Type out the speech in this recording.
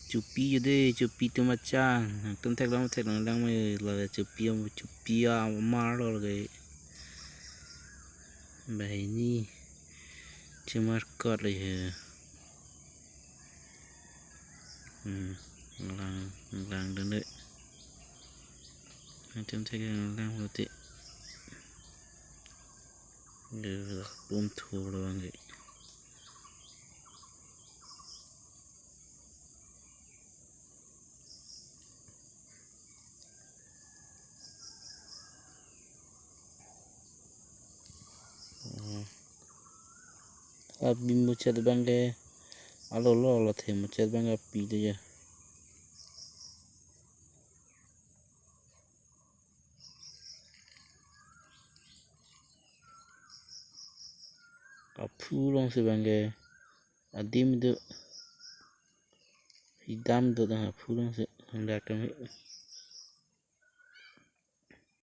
chụp pi ở đây chụp pi từ mặt trăng tôm thạch nó đang mày là chụp pi mà rồi cái bài ní chưa mất cọt rồi hả làng đến đấy tôm thạch nó đang một tệ được bom thua rồi vậy Abi một chất băng cái alo lo là thêm một chất băng cái pi đây apu long se băng cái adim itu hitam tu dah apu long se hendak kami